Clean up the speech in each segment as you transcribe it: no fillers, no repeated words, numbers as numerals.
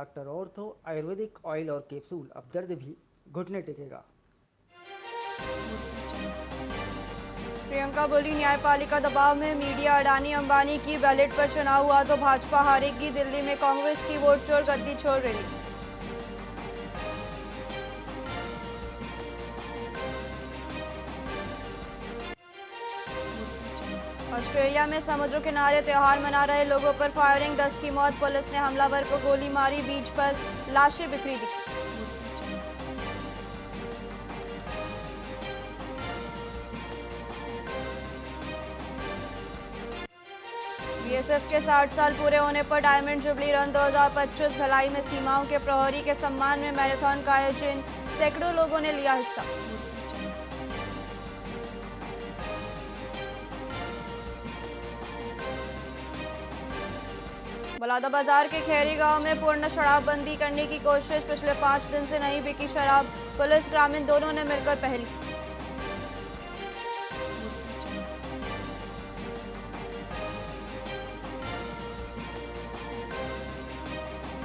Doctor ortho Ayurvedic oil और capsule, अब दर्द भी घुटने टेकेगा। प्रियंका बोली, न्यायपालिका दबाव में मीडिया, अडानी अंबानी की बैलेट पर चुनाव हुआ तो भाजपा हारेगी, दिल्ली में कांग्रेस की वोट चोर गद्दी छोड़ रही। ऑस्ट्रेलिया में समुद्र किनारे त्योहार मना रहे लोगों पर फायरिंग, 10 की मौत, पुलिस ने हमलावर को गोली मारी, बीच पर लाशें बिखरी दिखी। बीएसएफ के 60 साल पूरे होने पर डायमंड जुबली रन 2025 भिलाई में सीमाओं के प्रहरी के सम्मान में मैराथन का आयोजन, सैकड़ों लोगों ने लिया हिस्सा। बलौदाबाजार के खेरी गांव में पूर्ण शराबबंदी करने की कोशिश, पिछले 5 दिन से नहीं बिकी शराब, पुलिस ग्रामीण दोनों ने मिलकर पहल की।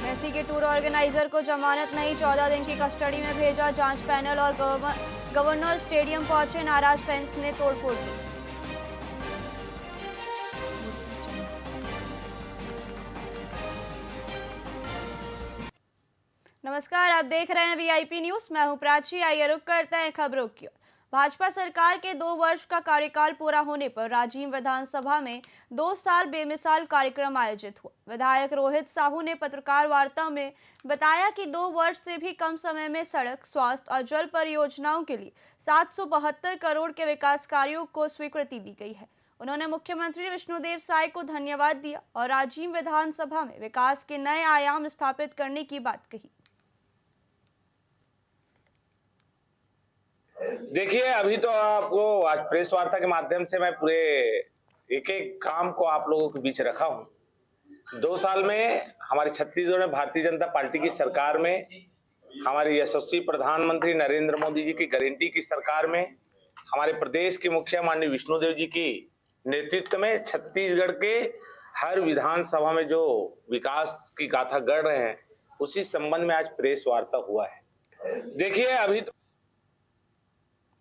मेसी के टूर ऑर्गेनाइजर को जमानत नहीं, 14 दिन की कस्टडी में भेजा, जांच पैनल और गवर्नर स्टेडियम पहुंचे, नाराज फैंस ने तोड़फोड़ की। नमस्कार, आप देख रहे हैं वीआईपी न्यूज, मैं हूं प्राची। आइए रुक करते हैं खबरों की ओर। भाजपा सरकार के 2 वर्ष का कार्यकाल पूरा होने पर राजीव विधानसभा में 2 साल बेमिसाल कार्यक्रम आयोजित हुआ। विधायक रोहित साहू ने पत्रकार वार्ता में बताया कि 2 वर्ष से भी कम समय में सड़क, स्वास्थ्य और जल परियोजनाओं के लिए 772 करोड़ के विकास कार्यों को स्वीकृति दी गई है। उन्होंने मुख्यमंत्री विष्णुदेव साय को धन्यवाद दिया और राजीव विधानसभा में विकास के नए आयाम स्थापित करने की बात कही। देखिए, अभी तो आपको आज प्रेस वार्ता के माध्यम से मैं पूरे एक एक काम को आप लोगों के बीच रखा हूं। 2 साल में हमारे छत्तीसगढ़ में भारतीय जनता पार्टी की सरकार में, हमारे यशस्वी प्रधानमंत्री नरेंद्र मोदी जी की गारंटी की सरकार में, हमारे प्रदेश के मुखिया माननीय विष्णुदेव जी की नेतृत्व में छत्तीसगढ़ के हर विधानसभा में जो विकास की गाथा गढ़ रहे हैं, उसी संबंध में आज प्रेस वार्ता हुआ है। देखिए, अभी तो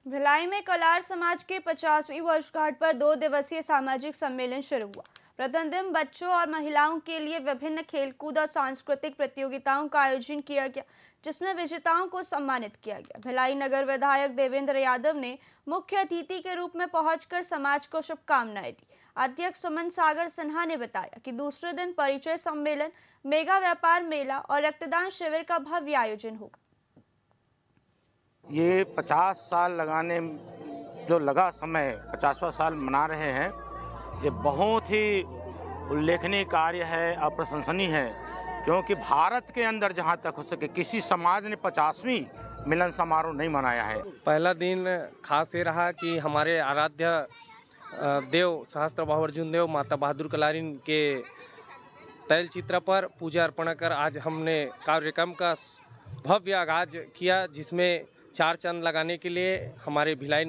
भिलाई में कलार समाज के 50वीं वर्षगांठ पर 2 दिवसीय सामाजिक सम्मेलन शुरू हुआ। प्रथम दिन बच्चों और महिलाओं के लिए विभिन्न खेलकूद और सांस्कृतिक प्रतियोगिताओं का आयोजन किया गया, जिसमें विजेताओं को सम्मानित किया गया। भिलाई नगर विधायक देवेंद्र यादव ने मुख्य अतिथि के रूप में पहुंचकर समाज को शुभकामनाएं दी। अध्यक्ष सुमन सागर सिन्हा ने बताया कि दूसरे दिन परिचय सम्मेलन, मेगा व्यापार मेला और रक्तदान शिविर का भव्य आयोजन होगा। ये 50 साल लगाने जो लगा समय, 50वां साल मना रहे हैं, ये बहुत ही उल्लेखनीय कार्य है और प्रशंसनीय है, क्योंकि भारत के अंदर जहाँ तक हो सके किसी समाज ने 50वीं मिलन समारोह नहीं मनाया है। पहला दिन खास ये रहा कि हमारे आराध्य देव सहस्त्रबाहु अर्जुन देव माता बहादुर कलारीन के तैल चित्र पर पूजा अर्पण कर आज हमने कार्यक्रम का भव्य आगाज किया, जिसमें 4 चांद लगाने के लिए हमारे भिलाई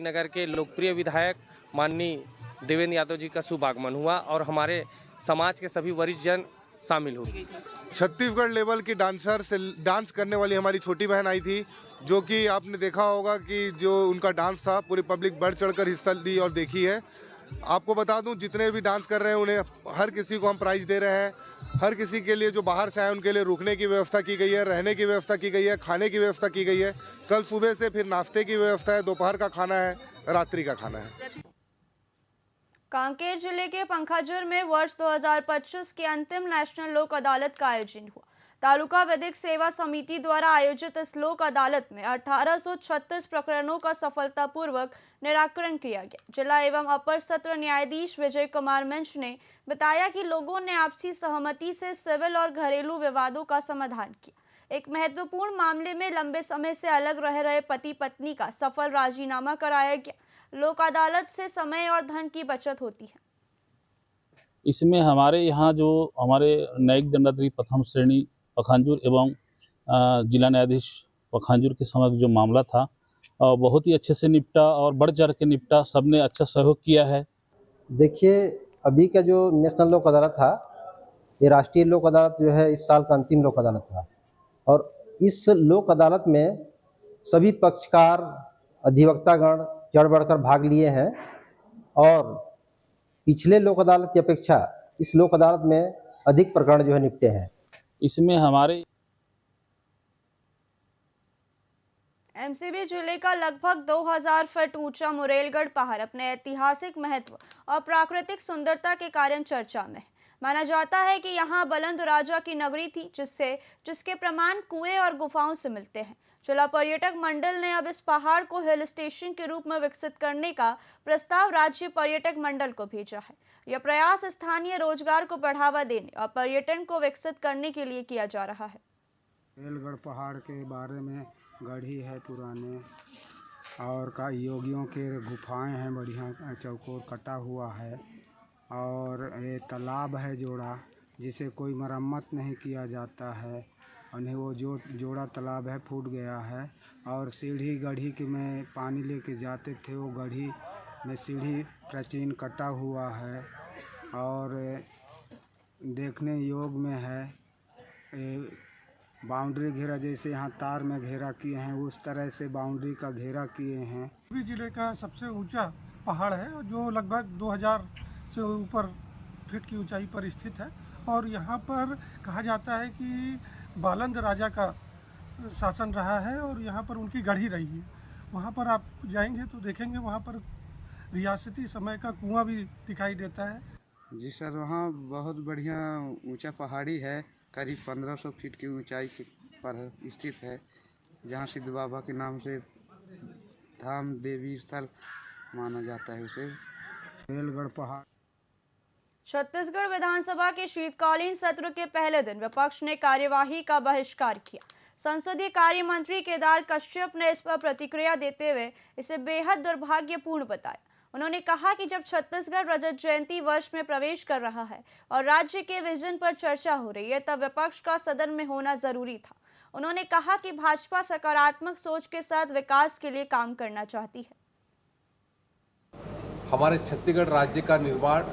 नगर के लोकप्रिय विधायक माननीय देवेंद्र यादव जी का शुभ आगमन हुआ और हमारे समाज के सभी वरिष्ठ जन शामिल हुए। छत्तीसगढ़ लेवल की डांसर से डांस करने वाली हमारी छोटी बहन आई थी, जो कि आपने देखा होगा कि जो उनका डांस था पूरी पब्लिक बढ़ चढ़कर हिस्सा ली और देखी है। आपको बता दूं, जितने भी डांस कर रहे हैं उन्हें हर किसी को हम प्राइज़ दे रहे हैं। हर किसी के लिए जो बाहर से आए उनके लिए रुकने की व्यवस्था की गई है, रहने की व्यवस्था की गई है, खाने की व्यवस्था की गई है। कल सुबह से फिर नाश्ते की व्यवस्था है, दोपहर का खाना है, रात्रि का खाना है। कांकेर जिले के पंखाजुर में वर्ष 2025 की अंतिम नेशनल लोक अदालत का आयोजन हुआ। तालुका विधिक सेवा समिति द्वारा आयोजित इस लोक अदालत में 1836 प्रकरणों का सफलतापूर्वक निराकरण किया गया। जिला एवं अपर सत्र न्यायाधीश विजय कुमार मिंज ने बताया कि लोगों ने आपसी सहमति से सिविल और घरेलू विवादों का समाधान किया। एक महत्वपूर्ण मामले में लंबे समय से अलग रह रहे पति पत्नी का सफल राजीनामा कराया गया। लोक अदालत से समय और धन की बचत होती है। इसमें हमारे यहाँ जो हमारे न्यायिक दंडाधिकारी प्रथम श्रेणी पखांजूर एवं जिला न्यायाधीश पखांजूर के समक्ष जो मामला था बहुत ही अच्छे से निपटा और बढ़ चढ़ के निपटा। सबने अच्छा सहयोग किया है। देखिए, अभी का जो नेशनल लोक अदालत था ये राष्ट्रीय लोक अदालत जो है इस साल का अंतिम लोक अदालत था और इस लोक अदालत में सभी पक्षकार अधिवक्तागण चढ़ बढ़कर भाग लिए हैं और पिछले लोक अदालत की अपेक्षा इस लोक अदालत में अधिक प्रकरण जो है निपटे हैं। इसमें हमारे एमसीबी जिले का लगभग 2000 फीट ऊंचा मुरेलगढ़ पहाड़ अपने ऐतिहासिक महत्व और प्राकृतिक सुंदरता के कारण चर्चा में है। माना जाता है कि यहाँ बुलंद राजा की नगरी थी जिसके प्रमाण कुएं और गुफाओं से मिलते हैं। जिला पर्यटक मंडल ने अब इस पहाड़ को हिल स्टेशन के रूप में विकसित करने का प्रस्ताव राज्य पर्यटक मंडल को भेजा है। यह प्रयास स्थानीय रोजगार को बढ़ावा देने और पर्यटन को विकसित करने के लिए किया जा रहा है। मुरेलगढ़ पहाड़ के बारे में गढ़ी है पुराने और का योगियों के गुफाएं हैं, बढ़िया चौकोर कटा हुआ है और ये तालाब है जोड़ा जिसे कोई मरम्मत नहीं किया जाता है और वो जो जोड़ा तालाब है फूट गया है और सीढ़ी गढ़ी के में पानी लेके जाते थे, वो गढ़ी में सीढ़ी प्राचीन कटा हुआ है और देखने योग में है। बाउंड्री घेरा जैसे यहाँ तार में घेरा किए हैं उस तरह से बाउंड्री का घेरा किए हैं। एमसीबी जिले का सबसे ऊंचा पहाड़ है जो लगभग 2000 से ऊपर फीट की ऊंचाई पर स्थित है और यहाँ पर कहा जाता है कि बालंद राजा का शासन रहा है और यहाँ पर उनकी गढ़ी रही है। वहाँ पर आप जाएंगे तो देखेंगे वहाँ पर रियासती समय का कुआं भी दिखाई देता है। जी सर, वहाँ बहुत बढ़िया ऊंचा पहाड़ी है, करीब 1500 फीट की ऊंचाई पर स्थित है, जहाँ सिद्ध बाबा के नाम से धाम देवी स्थल माना जाता है उसे। मुरेलगढ़ पहाड़। छत्तीसगढ़ विधानसभा के शीतकालीन सत्र के पहले दिन विपक्ष ने कार्यवाही का बहिष्कार किया। संसदीय कार्य मंत्री केदार कश्यप ने इस पर प्रतिक्रिया देते हुए इसे बेहद दुर्भाग्यपूर्ण बताया। उन्होंने कहा कि जब छत्तीसगढ़ रजत जयंती वर्ष में प्रवेश कर रहा है और राज्य के विजन पर चर्चा हो रही है तब विपक्ष का सदन में होना जरूरी था। उन्होंने कहा कि भाजपा सकारात्मक सोच के साथ विकास के लिए काम करना चाहती है। हमारे छत्तीसगढ़ राज्य का निर्माण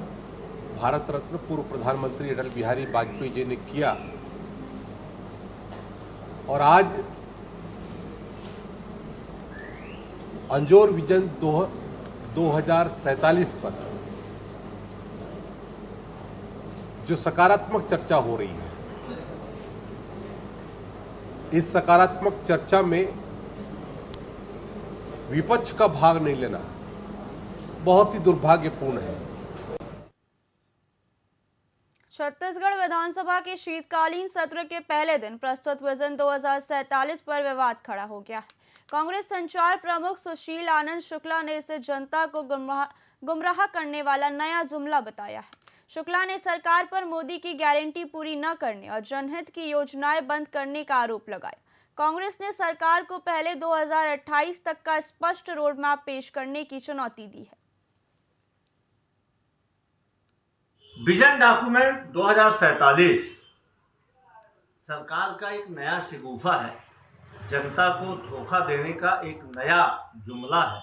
भारत रत्न पूर्व प्रधानमंत्री अटल बिहारी वाजपेयी जी ने किया और आज अंजोर विजन 2047 पर जो सकारात्मक चर्चा हो रही है, इस सकारात्मक चर्चा में विपक्ष का भाग नहीं लेना बहुत ही दुर्भाग्यपूर्ण है। छत्तीसगढ़ विधानसभा के शीतकालीन सत्र के पहले दिन प्रस्तुत विजन 2047 पर विवाद खड़ा हो गया है। कांग्रेस संचार प्रमुख सुशील आनंद शुक्ला ने इसे जनता को गुमराह करने वाला नया जुमला बताया है। शुक्ला ने सरकार पर मोदी की गारंटी पूरी न करने और जनहित की योजनाएं बंद करने का आरोप लगाया। कांग्रेस ने सरकार को पहले 2028 तक का स्पष्ट रोड मैप पेश करने की चुनौती दी है। विजन डॉक्यूमेंट 2047 सरकार का एक नया शिगुफा है, जनता को धोखा देने का एक नया जुमला है।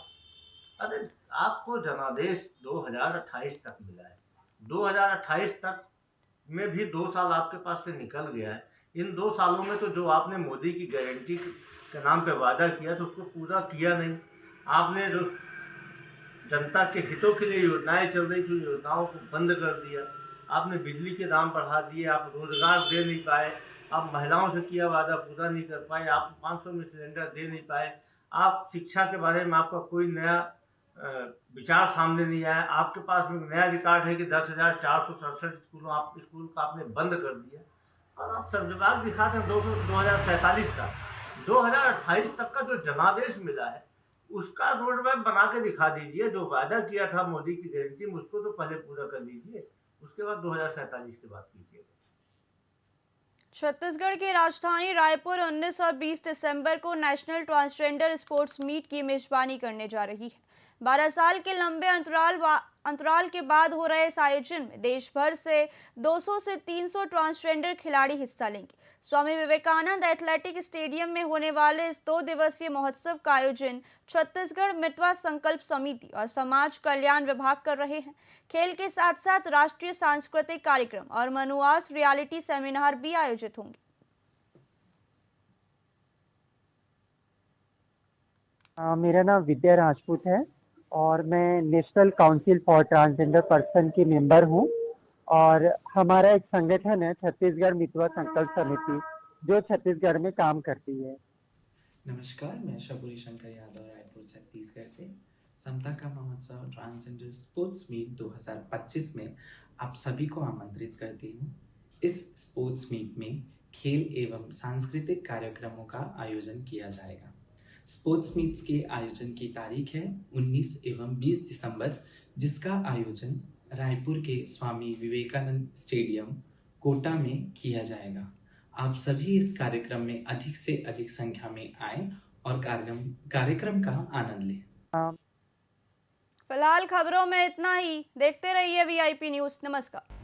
अरे आपको जनादेश 2028 तक मिला है, 2028 तक में भी 2 साल आपके पास से निकल गया है। इन 2 सालों में तो जो आपने मोदी की गारंटी के नाम पे वादा किया था उसको पूरा किया नहीं। आपने जो जनता के हितों के लिए योजनाएं चल रही थी योजनाओं को बंद कर दिया। आपने बिजली के दाम बढ़ा दिए, आप रोजगार दे नहीं पाए, आप महिलाओं से किया वादा पूरा नहीं कर पाए, आप 500 में सिलेंडर दे नहीं पाए, आप शिक्षा के बारे में आपका कोई नया विचार सामने नहीं आया। आपके पास में नया रिकॉर्ड है कि 10,467 स्कूल का आपने बंद कर दिया और आप सर्वविभाग दिखाते हैं 2047 का 2028 तक का जो जनादेश मिला है उसका रोड मैप बना के दिखा दीजिए। जो वादा किया था मोदी की गारंटी में उसको तो पहले पूरा कर लीजिए, उसके बाद 2047 की बात कीजिए। छत्तीसगढ़ की राजधानी रायपुर 19 और 20 दिसंबर को नेशनल ट्रांसजेंडर स्पोर्ट्स मीट की मेजबानी करने जा रही है। 12 साल के लंबे अंतराल के बाद हो रहे इस आयोजन में देश भर से 200 से 300 ट्रांसजेंडर खिलाड़ी हिस्सा लेंगे। स्वामी विवेकानंद एथलेटिक स्टेडियम में होने वाले इस 2 दिवसीय महोत्सव का आयोजन छत्तीसगढ़ मितवा संकल्प समिति और समाज कल्याण विभाग कर रहे हैं। खेल के साथ साथ राष्ट्रीय सांस्कृतिक कार्यक्रम और मनुआस रियलिटी सेमिनार भी आयोजित होंगे। मेरा नाम विद्या राजपूत है और मैं national council for transgender person की मेंबर हूं और हमारा एक संगठन है छत्तीसगढ़ मितवा संकल्प समिति जो छत्तीसगढ़ में काम करती है। नमस्कार, मैं शबुरी शंकर यादव रायपुर छत्तीसगढ़ से। समता का महोत्सव ट्रांसजेंडर स्पोर्ट्स मीट 2025 में आप सभी को आमंत्रित करती हूँ। इस स्पोर्ट्स मीट में खेल एवं सांस्कृतिक कार्यक्रमों का आयोजन किया जाएगा। स्पोर्ट्स मीट्स के आयोजन की तारीख है 19 एवं 20 दिसंबर, जिसका आयोजन रायपुर के स्वामी विवेकानंद स्टेडियम कोटा में किया जाएगा। आप सभी इस कार्यक्रम में अधिक से अधिक संख्या में आएं और कार्यक्रम का आनंद लें। फिलहाल खबरों में इतना ही। देखते रहिए VIP न्यूज़। नमस्कार।